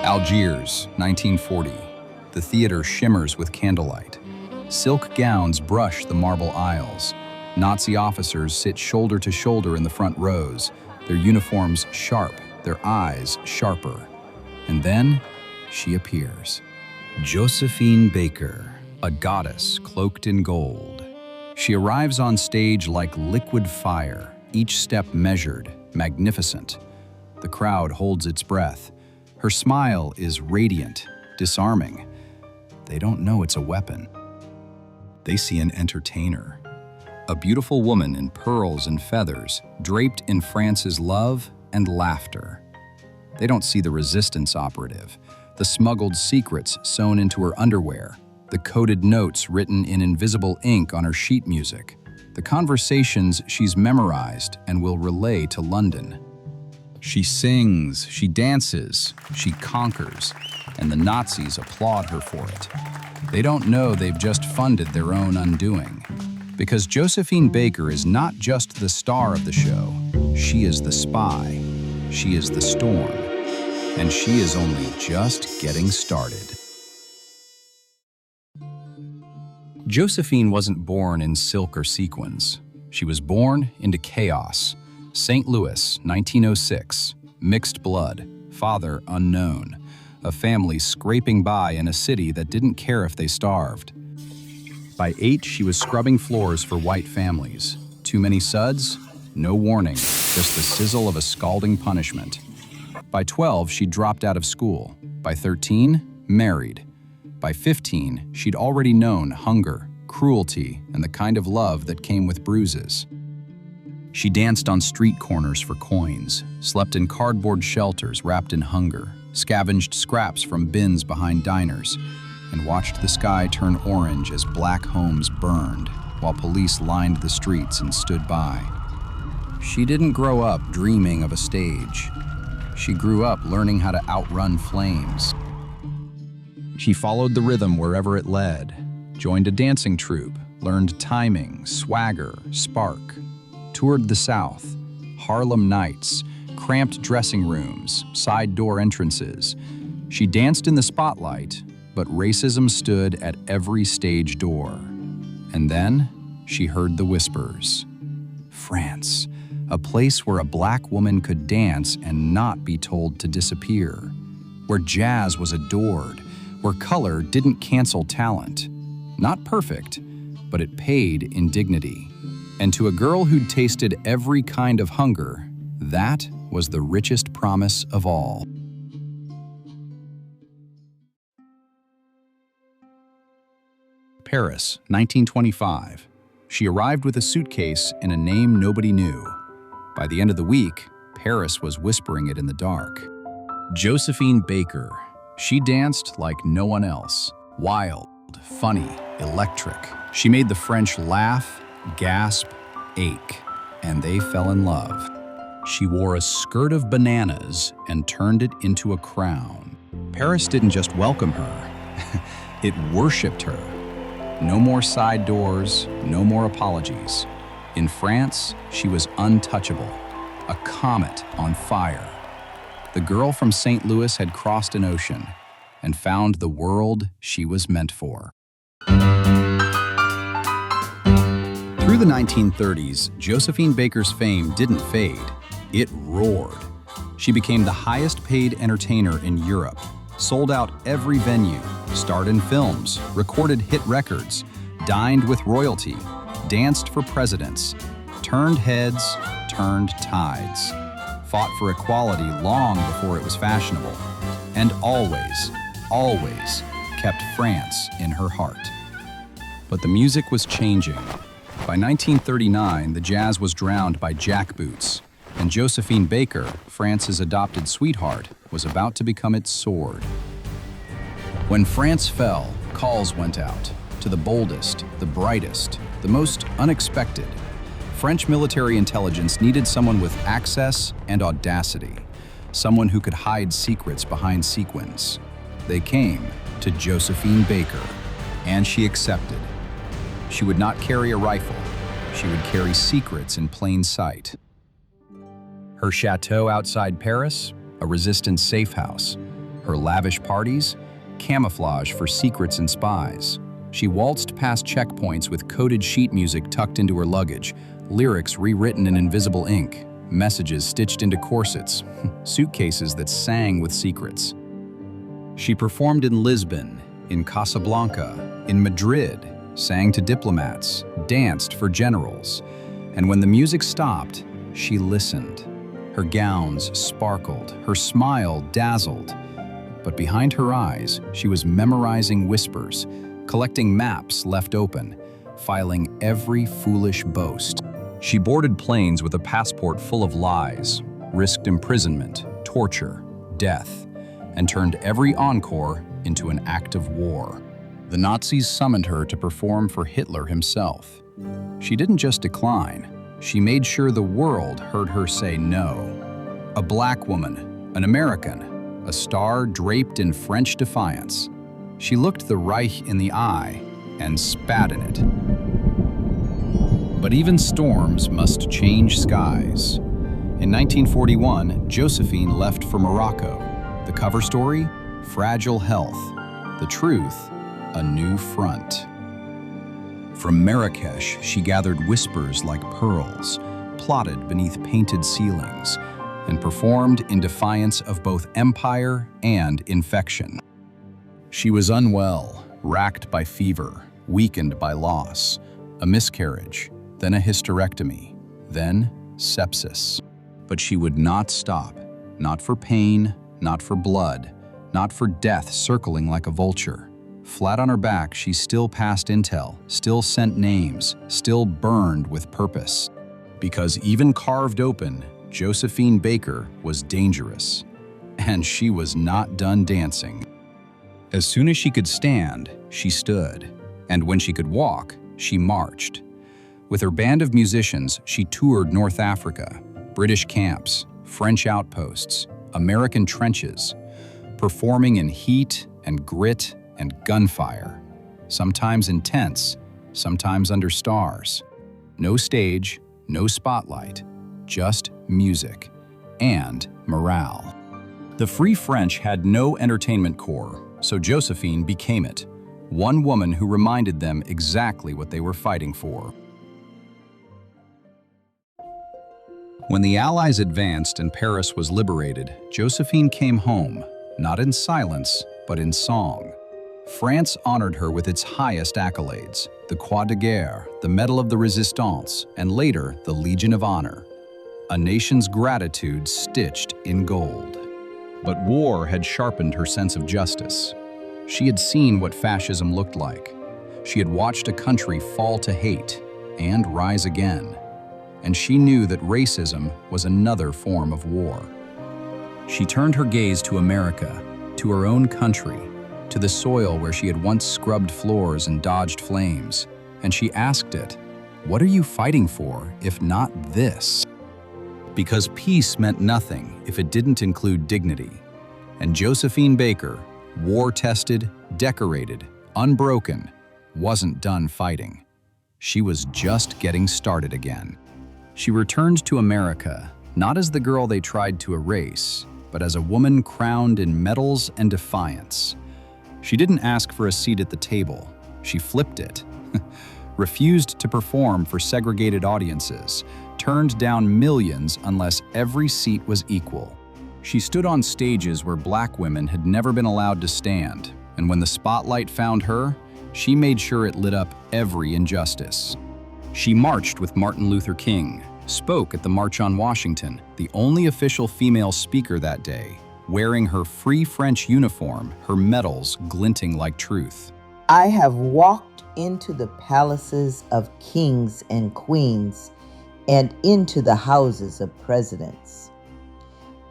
Algiers, 1940. The theater shimmers with candlelight. Silk gowns brush the marble aisles. Nazi officers sit shoulder to shoulder in the front rows, their uniforms sharp, their eyes sharper. And then she appears. Josephine Baker, a goddess cloaked in gold. She arrives on stage like liquid fire, each step measured, magnificent. The crowd holds its breath. Her smile is radiant, disarming. They don't know it's a weapon. They see an entertainer. A beautiful woman in pearls and feathers, draped in France's love and laughter. They don't see the resistance operative, the smuggled secrets sewn into her underwear, the coded notes written in invisible ink on her sheet music, the conversations she's memorized and will relay to London. She sings, she dances, she conquers, and the Nazis applaud her for it. They don't know they've just funded their own undoing. Because Josephine Baker is not just the star of the show, she is the spy, she is the storm, and she is only just getting started. Josephine wasn't born in silk or sequins. She was born into chaos. St. Louis, 1906, mixed blood, father unknown, a family scraping by in a city that didn't care if they starved. By 8, she was scrubbing floors for white families. Too many suds? No warning, just the sizzle of a scalding punishment. By 12, she dropped out of school. By 13, married. By 15, she'd already known hunger, cruelty, and the kind of love that came with bruises. She danced on street corners for coins, slept in cardboard shelters wrapped in hunger, scavenged scraps from bins behind diners, and watched the sky turn orange as black homes burned while police lined the streets and stood by. She didn't grow up dreaming of a stage. She grew up learning how to outrun flames. She followed the rhythm wherever it led, joined a dancing troupe, learned timing, swagger, spark, toured the South, Harlem Nights, cramped dressing rooms, side door entrances. She danced in the spotlight, but racism stood at every stage door. And then she heard the whispers. France, a place where a black woman could dance and not be told to disappear, where jazz was adored, where color didn't cancel talent. Not perfect, but it paid in dignity. And to a girl who'd tasted every kind of hunger, that was the richest promise of all. Paris, 1925. She arrived with a suitcase and a name nobody knew. By the end of the week, Paris was whispering it in the dark. Josephine Baker. She danced like no one else. Wild, funny, electric. She made the French laugh, gasp, ache, and they fell in love. She wore a skirt of bananas and turned it into a crown. Paris didn't just welcome her, it worshipped her. No more side doors, no more apologies. In France, she was untouchable, a comet on fire. The girl from St. Louis had crossed an ocean and found the world she was meant for. Through the 1930s, Josephine Baker's fame didn't fade, it roared. She became the highest-paid entertainer in Europe, sold out every venue, starred in films, recorded hit records, dined with royalty, danced for presidents, turned heads, turned tides, fought for equality long before it was fashionable, and always, always kept France in her heart. But the music was changing. By 1939, the jazz was drowned by jackboots, and Josephine Baker, France's adopted sweetheart, was about to become its sword. When France fell, calls went out to the boldest, the brightest, the most unexpected. French military intelligence needed someone with access and audacity, someone who could hide secrets behind sequins. They came to Josephine Baker, and she accepted. She would not carry a rifle. She would carry secrets in plain sight. Her chateau outside Paris, a resistance safe house. Her lavish parties, camouflage for secrets and spies. She waltzed past checkpoints with coded sheet music tucked into her luggage, lyrics rewritten in invisible ink, messages stitched into corsets, suitcases that sang with secrets. She performed in Lisbon, in Casablanca, in Madrid, sang to diplomats, danced for generals. And when the music stopped, she listened. Her gowns sparkled, her smile dazzled. But behind her eyes, she was memorizing whispers, collecting maps left open, filing every foolish boast. She boarded planes with a passport full of lies, risked imprisonment, torture, death, and turned every encore into an act of war. The Nazis summoned her to perform for Hitler himself. She didn't just decline, she made sure the world heard her say no. A black woman, an American, a star draped in French defiance. She looked the Reich in the eye and spat in it. But even storms must change skies. In 1941, Josephine left for Morocco. The cover story? Fragile health. The truth? A new front. From Marrakesh, she gathered whispers like pearls, plotted beneath painted ceilings, and performed in defiance of both empire and infection. She was unwell, racked by fever, weakened by loss, a miscarriage, then a hysterectomy, then sepsis. But she would not stop, not for pain, not for blood, not for death circling like a vulture. Flat on her back, she still passed intel, still sent names, still burned with purpose. Because even carved open, Josephine Baker was dangerous. And she was not done dancing. As soon as she could stand, she stood. And when she could walk, she marched. With her band of musicians, she toured North Africa, British camps, French outposts, American trenches, performing in heat and grit and gunfire, sometimes intense, sometimes under stars. No stage, no spotlight, just music and morale. The Free French had no entertainment corps, so Josephine became it, one woman who reminded them exactly what they were fighting for. When the Allies advanced and Paris was liberated, Josephine came home, not in silence, but in song. France honored her with its highest accolades, the Croix de Guerre, the Medal of the Resistance, and later the Legion of Honor. A nation's gratitude stitched in gold. But war had sharpened her sense of justice. She had seen what fascism looked like. She had watched a country fall to hate and rise again. And she knew that racism was another form of war. She turned her gaze to America, to her own country, to the soil where she had once scrubbed floors and dodged flames, and she asked it, "What are you fighting for, if not this?" Because peace meant nothing if it didn't include dignity. And Josephine Baker, war-tested, decorated, unbroken, wasn't done fighting. She was just getting started again. She returned to America, not as the girl they tried to erase, but as a woman crowned in medals and defiance. She didn't ask for a seat at the table. She flipped it. Refused to perform for segregated audiences, turned down millions unless every seat was equal. She stood on stages where black women had never been allowed to stand, and when the spotlight found her, she made sure it lit up every injustice. She marched with Martin Luther King, spoke at the March on Washington, the only official female speaker that day, wearing her Free French uniform, her medals glinting like truth. I have walked into the palaces of kings and queens and into the houses of presidents,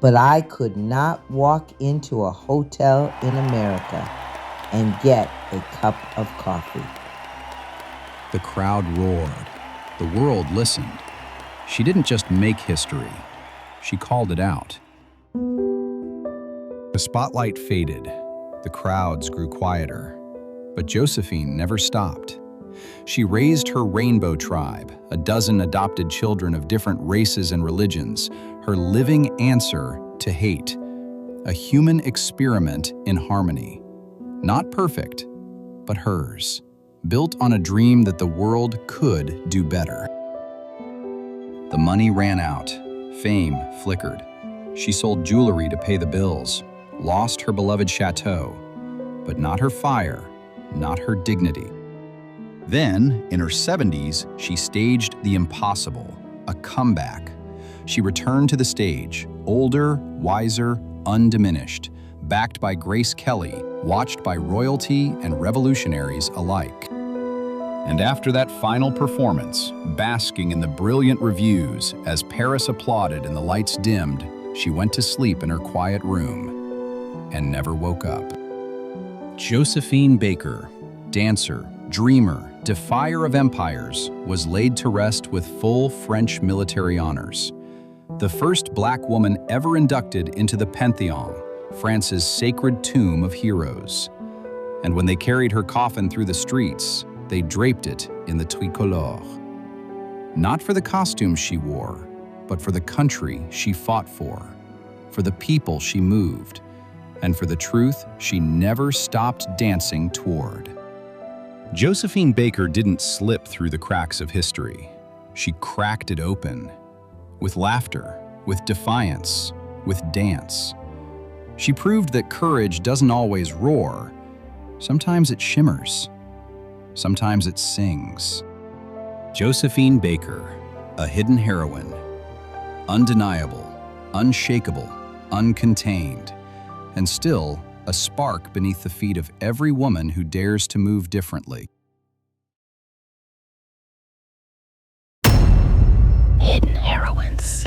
but I could not walk into a hotel in America and get a cup of coffee. The crowd roared. The world listened. She didn't just make history, she called it out. The spotlight faded. The crowds grew quieter. But Josephine never stopped. She raised her rainbow tribe, a dozen adopted children of different races and religions, her living answer to hate. A human experiment in harmony. Not perfect, but hers, built on a dream that the world could do better. The money ran out, fame flickered. She sold jewelry to pay the bills, lost her beloved chateau, but not her fire, not her dignity. Then, in her 70s, she staged the impossible, a comeback. She returned to the stage, older, wiser, undiminished, backed by Grace Kelly, watched by royalty and revolutionaries alike. And after that final performance, basking in the brilliant reviews as Paris applauded and the lights dimmed, she went to sleep in her quiet room and never woke up. Josephine Baker, dancer, dreamer, defier of empires, was laid to rest with full French military honors. The first Black woman ever inducted into the Pantheon, France's sacred tomb of heroes. And when they carried her coffin through the streets, they draped it in the tricolore. Not for the costumes she wore, but for the country she fought for the people she moved, and for the truth she never stopped dancing toward. Josephine Baker didn't slip through the cracks of history. She cracked it open. With laughter, with defiance, with dance. She proved that courage doesn't always roar. Sometimes it shimmers. Sometimes it sings. Josephine Baker, a hidden heroine. Undeniable, unshakable, uncontained, and still a spark beneath the feet of every woman who dares to move differently. Hidden Heroines.